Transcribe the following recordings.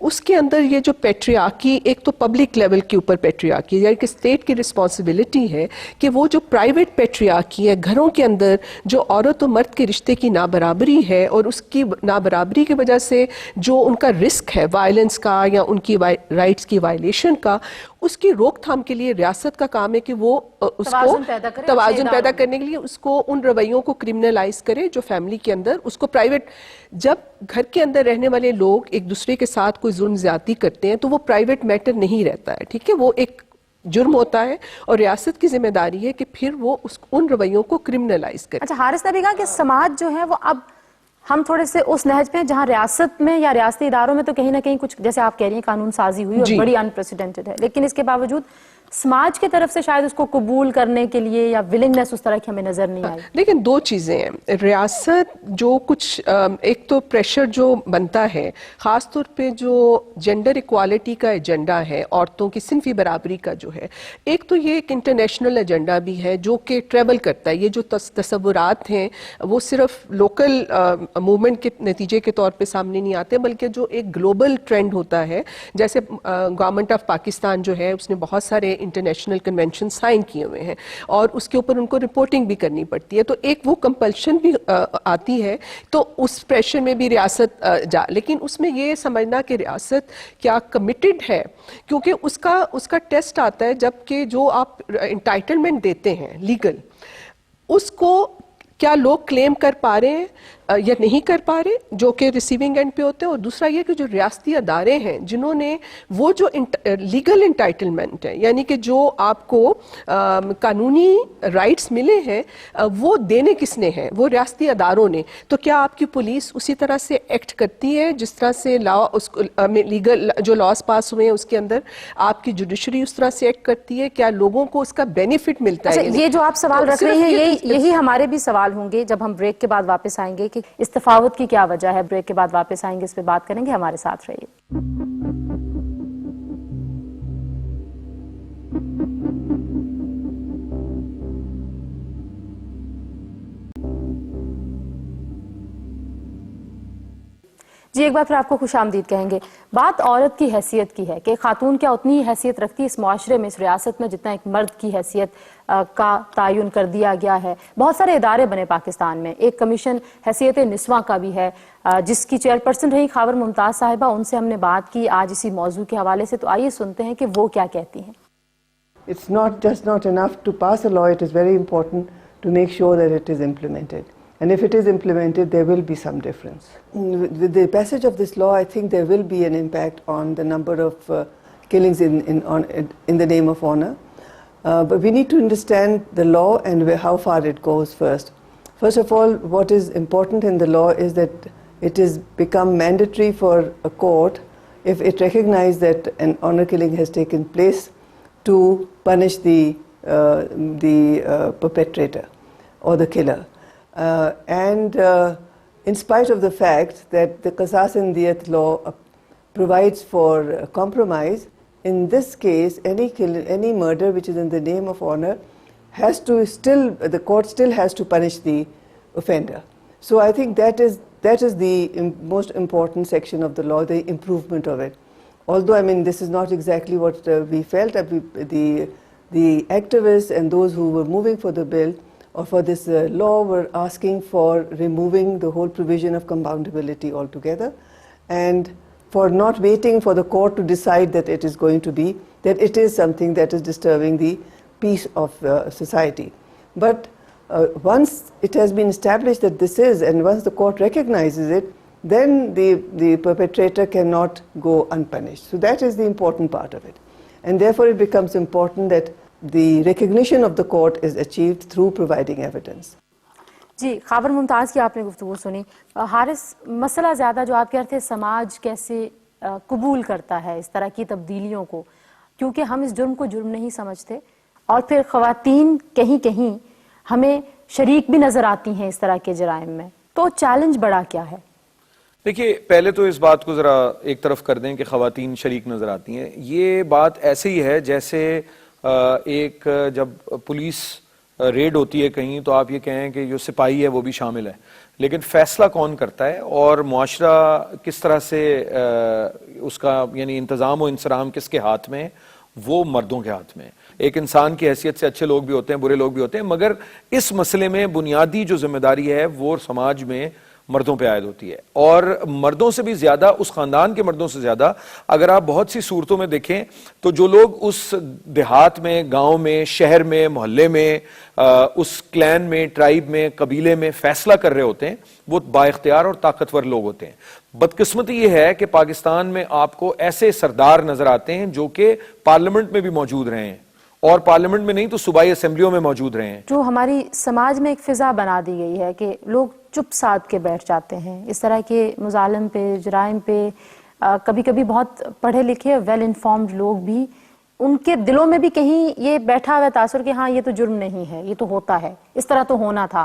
اس کے اندر یہ جو پیٹریارکی، ایک تو پبلک لیول کے اوپر پیٹریارکی یعنی کہ اسٹیٹ کی رسپانسبلٹی ہے کہ وہ جو پرائیویٹ پیٹریارکی ہے، گھروں کے اندر جو عورت و مرد کے رشتے کی نابرابری ہے اور اس کی نابرابری کی وجہ سے جو ان کا رسک ہے وائلنس کا یا ان کی رائٹس کی وائلیشن کا، اس کی روک تھام کے لیے ریاست کا کام ہے کہ وہ اس کو توازن پیدا کرنے کے لیے اس کو ان رویوں کو کرمنلائز کرے جو فیملی کے اندر اس کو پرائیویٹ، جب گھر کے اندر رہنے والے لوگ ایک دوسرے کے ساتھ کوئی ظلم زیادتی کرتے ہیں تو وہ پرائیویٹ میٹر نہیں رہتا ہے، ٹھیک ہے، وہ ایک جرم ہوتا ہے اور ریاست کی ذمہ داری ہے کہ پھر وہ ان رویوں کو کرمنلائز کرے۔ اچھا، حارث نے بھی کہا کہ سماج جو ہے وہ اب ہم تھوڑے سے اس نہج پہ ہیں جہاں ریاست میں یا ریاستی اداروں میں تو کہیں نہ کہیں کچھ جیسے آپ کہہ رہی ہیں قانون سازی ہوئی اور بڑی انپریسیڈنٹڈ ہے، لیکن اس کے باوجود سماج کی طرف سے شاید اس کو قبول کرنے کے لیے یا ولنگنس اس طرح کی ہمیں نظر نہیں آئی۔ لیکن دو چیزیں ہیں، ریاست جو کچھ ایک تو پریشر جو بنتا ہے خاص طور پہ جو جینڈر ایکوالٹی کا ایجنڈا ہے، عورتوں کی صنفی برابری کا جو ہے، ایک تو یہ ایک انٹرنیشنل ایجنڈا بھی ہے جو کہ ٹریول کرتا ہے، یہ جو تصورات ہیں وہ صرف لوکل موومنٹ کے نتیجے کے طور پہ سامنے نہیں آتے بلکہ جو ایک گلوبل ٹرینڈ ہوتا ہے، جیسے گورنمنٹ آف پاکستان جو ہے اس نے بہت سارے انٹرنیشنل کنونشن سائن کیے ہوئے ہیں اور اس کے اوپر ان کو رپورٹنگ بھی کرنی پڑتی ہے، تو ایک وہ کمپلشن بھی آتی ہے، تو اس پریشر میں بھی ریاست لیکن اس میں یہ سمجھنا کہ ریاست کیا کمیٹڈ ہے، کیونکہ اس کا ٹیسٹ آتا ہے جب کہ جو آپ انٹائٹلمنٹ دیتے ہیں لیگل، اس کو کیا لوگ کلیم کر پا رہے ہیں یا نہیں کر پا رہے جو کہ ریسیونگ اینڈ پہ ہوتے ہیں، اور دوسرا یہ کہ جو ریاستی ادارے ہیں جنہوں نے وہ جو لیگل انٹائٹلمنٹ ہے یعنی کہ جو آپ کو قانونی رائٹس ملے ہیں وہ دینے کس نے ہیں، وہ ریاستی اداروں نے، تو کیا آپ کی پولیس اسی طرح سے ایکٹ کرتی ہے جس طرح سے لیگل جو لاز پاس ہوئے ہیں اس کے اندر آپ کی جوڈیشری اس طرح سے ایکٹ کرتی ہے، کیا لوگوں کو اس کا بینیفٹ ملتا ہے؟ یہ جو آپ سوال رکھ رہے ہیں یہی ہمارے بھی سوال ہوں گے جب ہم بریک کے بعد واپس آئیں گے کہ اس تفاوت کی کیا وجہ ہے۔ بریک کے بعد واپس آئیں گے، اس پہ بات کریں گے، ہمارے ساتھ رہیے۔ جی، ایک بار پھر آپ کو خوش آمدید کہیں گے۔ بات عورت کی حیثیت کی ہے کہ خاتون کیا اتنی حیثیت رکھتی ہے اس معاشرے میں، اس ریاست میں، جتنا ایک مرد کی حیثیت کا تعین کر دیا گیا ہے۔ بہت سارے ادارے بنے پاکستان میں، ایک کمیشن حیثیت نسواں کا بھی ہے جس کی چیئرپرسن رہی خاور ممتاز صاحبہ، ان سے ہم نے بات کی آج اسی موضوع کے حوالے سے، تو آئیے سنتے ہیں کہ وہ کیا کہتی ہیں۔ It's not enough to pass a law, it is very important to make sure that it is implemented. And if it is implemented, there will be some difference. With the passage of this law, I think there will be an impact on the number of killings in the name of honor. But we need to understand the law and how far it goes first. First of all, what is important in the law is that it is become mandatory for a court, if it recognizes that an honor killing has taken place, to punish the perpetrator or the killer. In spite of the fact that the Qisas and Diyat law provides for compromise, in this case any murder which is in the name of honor has to the court still has to punish the offender. So I think that is the most important section of the law, the improvement of it. Although I mean this is not exactly what we felt, the activists and those who were moving for the bill or for this law were asking for removing the whole provision of compoundability altogether, and for not waiting for the court to decide that it is going to be, that it is something that is disturbing the peace of society. But once it has been established that this is, and once the court recognizes it, then the perpetrator cannot go unpunished. So that is the important part of it. And therefore it becomes important that the recognition of the court is achieved through providing evidence. جی، خاور ممتاز کی آپ نے گفتگو سنی۔ حارث، مسئلہ زیادہ جو آپ کہہ رہے تھے سماج کیسے قبول کرتا ہے اس طرح کی تبدیلیوں کو، کیونکہ ہم اس جرم کو جرم نہیں سمجھتے اور پھر خواتین کہیں کہیں ہمیں شریک بھی نظر آتی ہیں اس طرح کے جرائم میں، تو چیلنج بڑا کیا ہے؟ دیکھیے، پہلے تو اس بات کو ذرا ایک طرف کر دیں کہ خواتین شریک نظر آتی ہیں۔ یہ بات ایسے ہی ہے جیسے ایک جب پولیس ریڈ ہوتی ہے کہیں تو آپ یہ کہیں کہ جو سپاہی ہے وہ بھی شامل ہے، لیکن فیصلہ کون کرتا ہے اور معاشرہ کس طرح سے اس کا یعنی انتظام و انصرام کس کے ہاتھ میں ہے؟ وہ مردوں کے ہاتھ میں ہے۔ ایک انسان کی حیثیت سے اچھے لوگ بھی ہوتے ہیں، برے لوگ بھی ہوتے ہیں، مگر اس مسئلے میں بنیادی جو ذمہ داری ہے وہ سماج میں مردوں پہ عائد ہوتی ہے، اور مردوں سے بھی زیادہ، اس خاندان کے مردوں سے زیادہ اگر آپ بہت سی صورتوں میں دیکھیں تو جو لوگ اس دیہات میں، گاؤں میں، شہر میں، محلے میں، اس کلین میں، ٹرائب میں، قبیلے میں فیصلہ کر رہے ہوتے ہیں وہ بااختیار اور طاقتور لوگ ہوتے ہیں۔ بدقسمتی یہ ہے کہ پاکستان میں آپ کو ایسے سردار نظر آتے ہیں جو کہ پارلیمنٹ میں بھی موجود رہے ہیں، اور پارلیمنٹ میں نہیں تو صوبائی اسمبلیوں میں موجود رہے ہیں۔ جو ہماری سماج میں ایک فضا بنا دی گئی ہے کہ لوگ چپ سادھ کے بیٹھ جاتے ہیں اس طرح کے مظالم پہ، جرائم پہ، کبھی کبھی بہت پڑھے لکھے ویل انفارمڈ لوگ بھی، ان کے دلوں میں بھی کہیں یہ بیٹھا ہوا تاثر کہ ہاں یہ تو جرم نہیں ہے، یہ تو ہوتا ہے، اس طرح تو ہونا تھا۔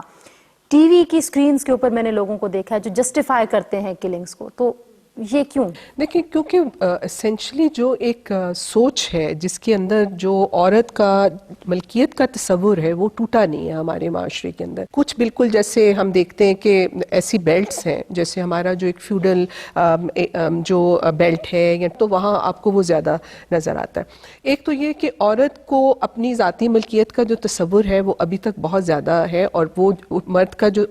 ٹی وی کی سکرینز کے اوپر میں نے لوگوں کو دیکھا ہے جو جسٹیفائی کرتے ہیں کلنگز کو، تو یہ کیوں؟ دیکھیں کیونکہ اسینشلی جو ایک سوچ ہے جس کے اندر جو عورت کا ملکیت کا تصور ہے وہ ٹوٹا نہیں ہے ہمارے معاشرے کے اندر۔ کچھ بالکل جیسے ہم دیکھتے ہیں کہ ایسی بیلٹس ہیں، جیسے ہمارا جو ایک فیوڈل جو بیلٹ ہے یا تو وہاں آپ کو وہ زیادہ نظر آتا ہے۔ ایک تو یہ کہ عورت کو اپنی ذاتی ملکیت کا جو تصور ہے وہ ابھی تک بہت زیادہ ہے، اور وہ مرد کا جو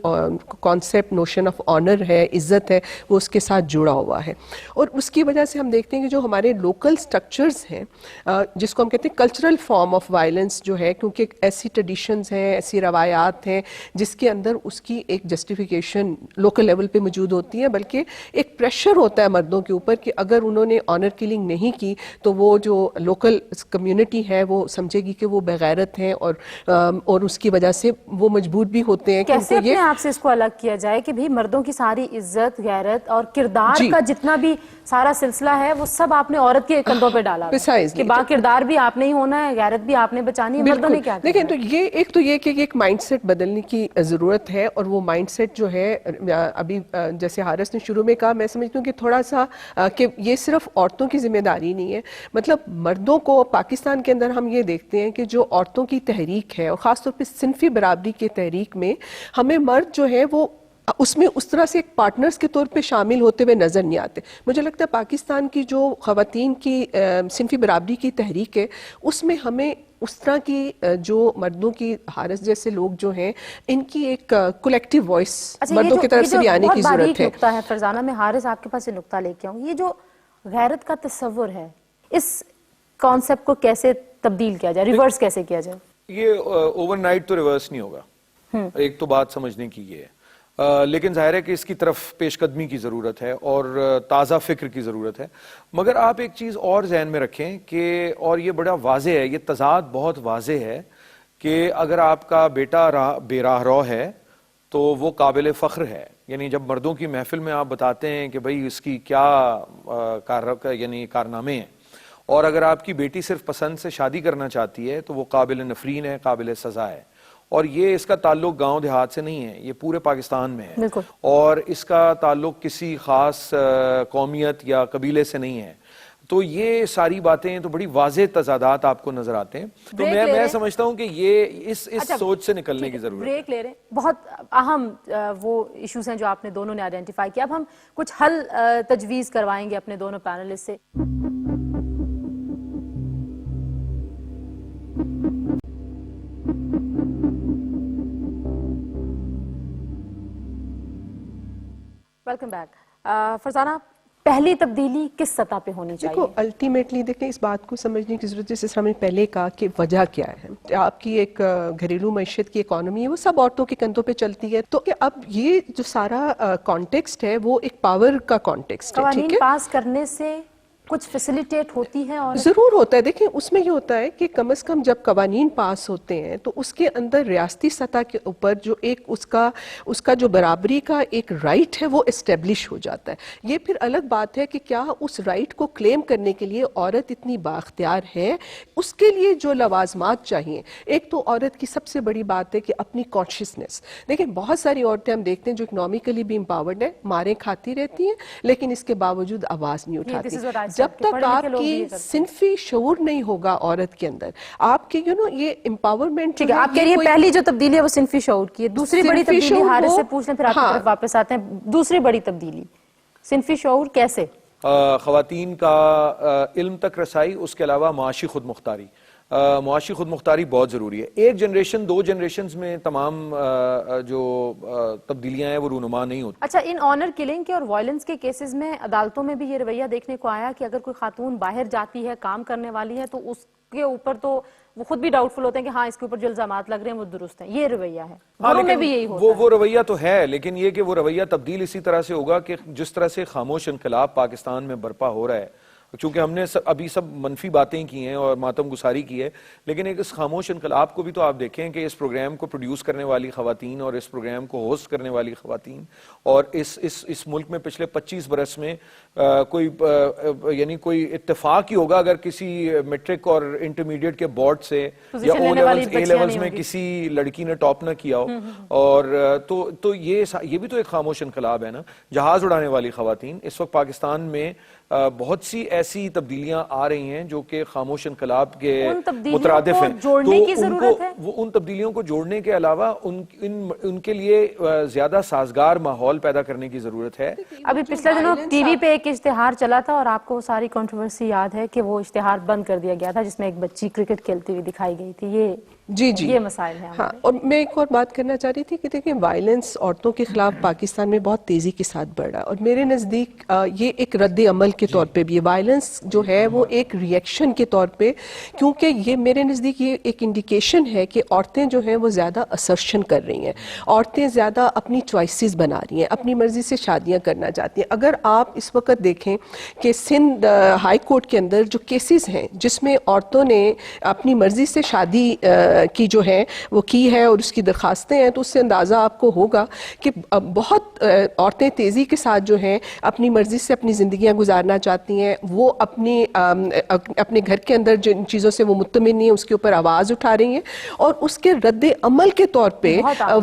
کانسیپٹ نوشن آف آنر ہے، عزت ہے، وہ اس کے ساتھ جڑا ہوا ہے، اور اس کی وجہ سے ہم دیکھتے ہیں کہ جو ہمارے لوکل سٹرکچرز ہیں جس کو ہم کہتے ہیں کلچرل فارم آف وائلنس جو ہے، کیونکہ ایسی ٹریڈیشنز ہیں، ایسی روایات ہیں جس کے اندر اس کی ایک جسٹیفیکیشن لوکل لیول پہ موجود ہوتی ہے، بلکہ ایک پریشر ہوتا ہے مردوں کے اوپر کہ اگر انہوں نے آنر کلنگ نہیں کی تو وہ جو لوکل کمیونٹی ہے وہ سمجھے گی کہ وہ بغیرت ہیں، اور اس کی وجہ سے وہ مجبور بھی ہوتے ہیں کہ کیسے اپنے آپ سے اس کو الگ کیا جائے کہ بھئی مردوں کی ساری عزت، غیرت اور کردار کا جتنا بھی سارا سلسلہ ہے وہ سب آپ نے عورت کے کندھوں پہ ڈالا کہ با کردار بھی آپ نے ہی ہونا ہے، غیرت بھی آپ نے بچانی ہے، مردوں نے کیا کرنا ہے؟ دیکھیں تو یہ ایک تو یہ کہ ایک مائنڈ سیٹ بدلنے کی ضرورت ہے، اور وہ مائنڈ سیٹ جو ہے ابھی جیسے حارث نے شروع میں کہا، میں سمجھتی ہوں کہ تھوڑا سا کہ یہ صرف عورتوں کی ذمہ داری نہیں ہے، مطلب مردوں کو پاکستان کے اندر ہم یہ دیکھتے ہیں کہ جو عورتوں کی تحریک ہے، اور خاص طور پہ صنفی برابری کی تحریک میں ہمیں مرد جو ہے وہ اس میں اس طرح سے ایک پارٹنرز کے طور پہ شامل ہوتے ہوئے نظر نہیں آتے۔ مجھے لگتا ہے پاکستان کی جو خواتین کی صنفی برابری کی تحریک ہے اس میں ہمیں اس طرح کی جو مردوں کی، حارث جیسے لوگ جو ہیں، ان کی ایک کولیکٹیو وائس مردوں کی طرف سے بھی آنے کی ضرورت ہے۔ نقطہ ہے فرزانہ، میں حارث آپ کے پاس یہ نقطہ لے کے آؤں، یہ جو غیرت کا تصور ہے اس کانسیپٹ کو کیسے تبدیل کیا جائے، ریورس کیسے کیا جائے؟ یہ اوور نائٹ تو ریورس نہیں ہوگا، ایک تو بات سمجھنے کی یہ ہے، لیکن ظاہر ہے کہ اس کی طرف پیش قدمی کی ضرورت ہے اور تازہ فکر کی ضرورت ہے۔ مگر آپ ایک چیز اور ذہن میں رکھیں کہ، اور یہ بڑا واضح ہے، یہ تضاد بہت واضح ہے کہ اگر آپ کا بیٹا بے راہ رو ہے تو وہ قابل فخر ہے، یعنی جب مردوں کی محفل میں آپ بتاتے ہیں کہ بھئی اس کی کیا یعنی کارنامے ہیں، اور اگر آپ کی بیٹی صرف پسند سے شادی کرنا چاہتی ہے تو وہ قابل نفرین ہے، قابل سزا ہے، اور یہ اس کا تعلق گاؤں دیہات سے نہیں ہے، یہ پورے پاکستان میں ہے، اور اس کا تعلق کسی خاص قومیت یا قبیلے سے نہیں ہے۔ تو یہ ساری باتیں تو بڑی واضح تضادات آپ کو نظر آتے ہیں، تو میں سمجھتا ہوں کہ یہ اس سوچ سے نکلنے کی ضرورت ہے۔ بریک لے رہے ہیں، بہت اہم وہ ایشوز ہیں جو آپ نے دونوں نے آئیڈینٹیفائی کیا، اب ہم کچھ حل تجویز کروائیں گے اپنے دونوں پینلسٹ سے۔ Welcome back. فرزانہ، پہلی تبدیلی کس سطح پہ ہونی چاہیے؟ دیکھو الٹیمیٹلی دیکھیں اس بات کو سمجھنے کی ضرورت ہے، جیسے ہم نے پہلے کہا کہ وجہ کیا ہے، آپ کی ایک گھریلو معیشت کی اکانومی ہے وہ سب عورتوں کے کندھوں پہ چلتی ہے، تو کہ اب یہ جو سارا کانٹیکسٹ ہے وہ ایک پاور کا کانٹیکسٹ ہے، قوانین پاس کرنے سے کچھ فیسیلیٹیٹ ہوتی ہے؟ اور ضرور ہوتا ہے، دیکھیں اس میں یہ ہوتا ہے کہ کم از کم جب قوانین پاس ہوتے ہیں تو اس کے اندر ریاستی سطح کے اوپر جو ایک اس کا جو برابری کا ایک رائٹ ہے وہ اسٹیبلش ہو جاتا ہے۔ یہ پھر الگ بات ہے کہ کیا اس رائٹ کو کلیم کرنے کے لیے عورت اتنی بااختیار ہے، اس کے لیے جو لوازمات چاہیے۔ ایک تو عورت کی سب سے بڑی بات ہے کہ اپنی کانشیسنس، دیکھیں بہت ساری عورتیں ہم دیکھتے ہیں جو اکنامکلی بھی امپاورڈ ہیں، ماریں کھاتی رہتی ہیں لیکن اس کے باوجود آواز نہیں اٹھاتی۔ جب کہ تک پڑھے لکھے آپ لوگ بھی کی یہ کرتے ہیں۔ صنفی شعور نہیں ہوگا عورت کے اندر، آپ کے یہ امپاورمنٹ، ٹھیک ہے، آپ کہہ رہی ہیں پہلی جو تبدیلی ہے وہ صنفی شعور کی ہے، دوسری بڑی صنفی تبدیلی شعور حارث وہ- سے پوچھ لیں پھر آپ کی ہاں۔ طرف واپس آتے ہیں۔ دوسری بڑی تبدیلی صنفی شعور کیسے؟ خواتین کا علم تک رسائی، اس کے علاوہ معاشی خود مختاری۔ معاشی خود مختاری بہت ضروری ہے۔ ایک جنریشن، دو جنریشنز میں تمام جو تبدیلیاں ہیں وہ رونما نہیں ہوتی۔ اچھا، ان آنر کلنگ کے اور وائلنس کے کیسز میں عدالتوں میں بھی یہ رویہ دیکھنے کو آیا کہ اگر کوئی خاتون باہر جاتی ہے، کام کرنے والی ہے، تو اس کے اوپر تو وہ خود بھی ڈاؤٹ فل ہوتے ہیں کہ ہاں اس کے اوپر جو الزامات لگ رہے ہیں وہ درست ہیں، یہ رویہ ہے۔ گھروں میں بھی یہی ہوتا ہے۔ وہ رویہ تو ہے، لیکن یہ کہ وہ رویہ تبدیل اسی طرح سے ہوگا کہ جس طرح سے خاموش انقلاب پاکستان میں برپا ہو رہا ہے، چونکہ ہم نے ابھی سب منفی باتیں کی ہیں اور ماتم گساری کی ہے، لیکن ایک اس خاموش انقلاب کو بھی تو آپ دیکھیں کہ اس پروگرام کو پروڈیوس کرنے والی خواتین اور اس پروگرام کو ہوسٹ کرنے والی خواتین، اور اس ملک میں پچھلے 25 برس میں کوئی اتفاق ہی ہوگا اگر کسی میٹرک اور انٹرمیڈیٹ کے بورڈ سے یا او لیولز میں کسی لڑکی نے ٹاپ نہ کیا ہو، اور تو یہ بھی تو ایک خاموش انقلاب ہے نا۔ جہاز اڑانے والی خواتین، اس وقت پاکستان میں بہت سی ایسی تبدیلیاں آ رہی ہیں جو کہ خاموش انقلاب کے مترادف ہیں، تو ان تبدیلیوں کو جوڑنے کے علاوہ ان کے لیے زیادہ سازگار ماحول پیدا کرنے کی ضرورت ہے۔ ابھی پچھلے دنوں ٹی وی پہ ایک اشتہار چلا تھا اور آپ کو ساری کنٹروورسی یاد ہے کہ وہ اشتہار بند کر دیا گیا تھا جس میں ایک بچی کرکٹ کھیلتی ہوئی دکھائی گئی تھی۔ یہ مسائل ہیں۔ ہاں، اور میں ایک اور بات کرنا چاہ رہی تھی کہ دیکھیں وائلنس عورتوں کے خلاف پاکستان میں بہت تیزی کے ساتھ بڑھ رہا ہے، اور میرے نزدیک یہ ایک رد عمل کے طور پہ بھی وائلنس جو ہے وہ ایک ریئیکشن کے طور پہ، کیونکہ یہ میرے نزدیک یہ ایک انڈیکیشن ہے کہ عورتیں جو ہیں وہ زیادہ اسرشن کر رہی ہیں، عورتیں زیادہ اپنی چوائسیز بنا رہی ہیں، اپنی مرضی سے شادیاں کرنا چاہتی ہیں۔ اگر آپ اس وقت دیکھیں کہ سندھ ہائی کورٹ کے اندر جو کیسز ہیں جس میں عورتوں نے اپنی مرضی سے شادی کی جو ہے وہ کی ہے اور اس کی درخواستیں ہیں، تو اس سے اندازہ آپ کو ہوگا کہ بہت عورتیں تیزی کے ساتھ جو ہیں اپنی مرضی سے اپنی زندگیاں گزارنا چاہتی ہیں، وہ اپنے گھر کے اندر جن چیزوں سے وہ مطمئن نہیں ہے اس کے اوپر آواز اٹھا رہی ہیں، اور اس کے رد عمل کے طور پہ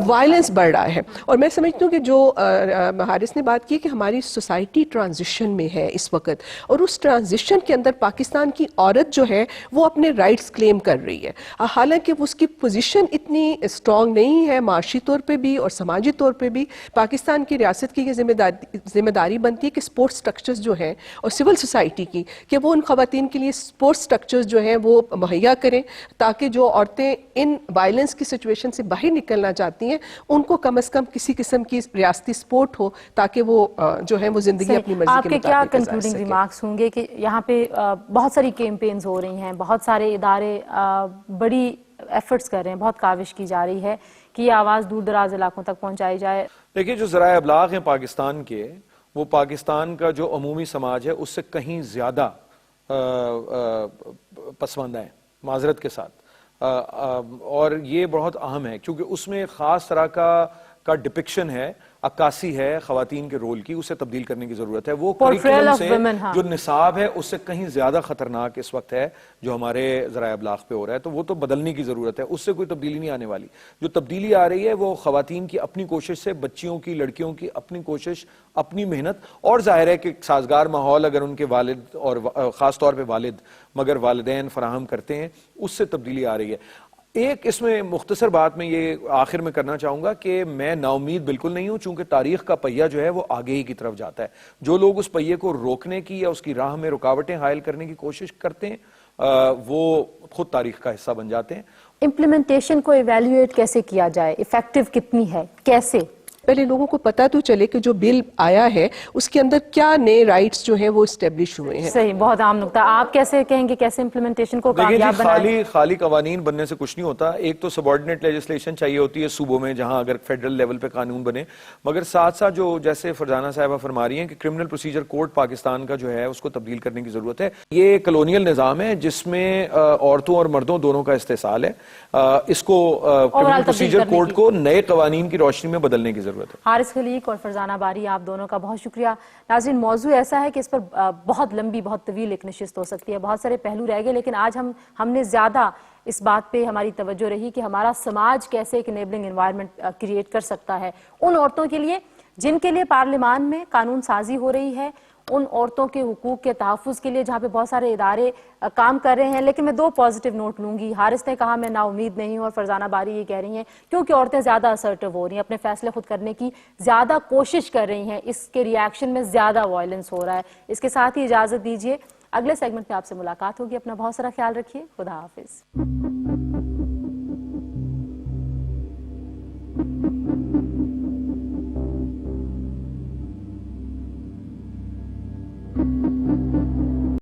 وائلنس بڑھ رہا ہے۔ اور میں سمجھتی ہوں کہ جو حارث نے بات کی کہ ہماری سوسائٹی ٹرانزیشن میں ہے اس وقت، اور اس ٹرانزیشن کے اندر پاکستان کی عورت جو ہے وہ اپنے رائٹس کلیم کر رہی ہے، حالانکہ اس کی پوزیشن اتنی اسٹرانگ نہیں ہے معاشی طور پہ بھی اور سماجی طور پہ بھی۔ پاکستان کی ریاست کی یہ ذمہ داری بنتی ہے کہ سپورٹ سٹرکچرز جو ہیں اور سول سوسائٹی کی، کہ وہ ان خواتین کے لیے سپورٹ سٹرکچرز جو ہیں وہ مہیا کریں، تاکہ جو عورتیں ان وائلنس کی سچویشن سے باہر نکلنا چاہتی ہیں ان کو کم از کم کسی قسم کی ریاستی سپورٹ ہو، تاکہ وہ جو ہے وہ زندگی اپنی مرضی کے آپ کے مطابق کیا گزار کنکلوڈنگ سکیں۔ ریمارکس ہوں گے کہ یہاں پہ بہت ساری کیمپینز ہو رہی ہیں، بہت سارے ادارے بڑی ایفرٹس کر رہے ہیں، بہت کاوش کی جا رہی ہے کہ یہ آواز دور دراز علاقوں تک پہنچائی جائے؟ دیکھیے، جو ذرائع ابلاغ ہیں پاکستان کے، وہ پاکستان کا جو عمومی سماج ہے اس سے کہیں زیادہ پسماندہ ہیں، معذرت کے ساتھ، اور یہ بہت اہم ہے کیونکہ اس میں خاص طرح کا ڈپکشن ہے، عکاسی ہے خواتین کے رول کی، اسے تبدیل کرنے کی ضرورت ہے۔ وہ کریکولم سے جو نصاب ہے اس سے کہیں زیادہ خطرناک اس وقت ہے جو ہمارے ذرائع ابلاغ پہ ہو رہا ہے، تو وہ تو بدلنے کی ضرورت ہے، اس سے کوئی تبدیلی نہیں آنے والی۔ جو تبدیلی آ رہی ہے وہ خواتین کی اپنی کوشش سے، بچیوں کی، لڑکیوں کی اپنی کوشش، اپنی محنت، اور ظاہر ہے کہ سازگار ماحول اگر ان کے والد اور خاص طور پہ والد مگر والدین فراہم کرتے ہیں، اس سے تبدیلی آ رہی ہے۔ ایک اس میں مختصر بات میں یہ آخر میں کرنا چاہوں گا کہ میں نا امید بالکل نہیں ہوں، چونکہ تاریخ کا پہیہ جو ہے وہ آگے ہی کی طرف جاتا ہے۔ جو لوگ اس پہیے کو روکنے کی یا اس کی راہ میں رکاوٹیں حائل کرنے کی کوشش کرتے ہیں وہ خود تاریخ کا حصہ بن جاتے ہیں۔ امپلیمنٹیشن کو ایویلیویٹ کیسے کیا جائے؟ ایفیکٹو کتنی ہے؟ کیسے؟ پہلے لوگوں کو پتہ تو چلے کہ جو بل آیا ہے اس کے اندر کیا نئے رائٹس جو ہیں وہ اسٹیبلش ہوئے ہیں۔ صحیح، بہت عام نقطہ۔ آپ کیسے کہیں گے کیسے امپلیمنٹیشن کو کامیاب بنائیں؟ خالی قوانین بننے سے کچھ نہیں ہوتا۔ ایک تو سبارڈینیٹ لیجسلیشن چاہیے ہوتی ہے صوبوں میں جہاں اگر فیڈرل لیول پہ قانون بنے، مگر ساتھ ساتھ جو جیسے فرزانہ صاحبہ فرما رہی ہیں کہ کرمنل پروسیجر کوڈ پاکستان کا جو ہے اس کو تبدیل کرنے کی ضرورت ہے۔ یہ کلونیل نظام ہے جس میں عورتوں اور مردوں دونوں کا استحصال ہے، اس کو کرمنل پروسیجر کوڈ کو نئے قوانین کی روشنی میں بدلنے کی ضرورت ہے۔ حارث خلیق اور فرزانہ باری، آپ دونوں کا بہت شکریہ۔ ناظرین، موضوع ایسا ہے کہ اس پر بہت لمبی، بہت طویل ایک نشست ہو سکتی ہے، بہت سارے پہلو رہ گئے، لیکن آج ہم نے زیادہ اس بات پہ ہماری توجہ رہی کہ ہمارا سماج کیسے ایک انیبلنگ انوائرمنٹ کریٹ کر سکتا ہے ان عورتوں کے لیے جن کے لیے پارلیمان میں قانون سازی ہو رہی ہے، ان عورتوں کے حقوق کے تحفظ کے لیے جہاں پہ بہت سارے ادارے کام کر رہے ہیں. لیکن میں 2 پازیٹیو نوٹ لوں گی. حارث نے کہا میں نا امید نہیں ہوں, اور فرزانہ باری یہ کہہ رہی ہیں کیونکہ عورتیں زیادہ اسرٹیو ہو رہی ہیں, اپنے فیصلے خود کرنے کی زیادہ کوشش کر رہی ہیں, اس کے ریاکشن میں زیادہ وائلنس ہو رہا ہے. اس کے ساتھ ہی اجازت دیجیے, اگلے سیگمنٹ میں آپ سے ملاقات ہوگی. اپنا بہت سارا خیال رکھیے. خدا حافظ.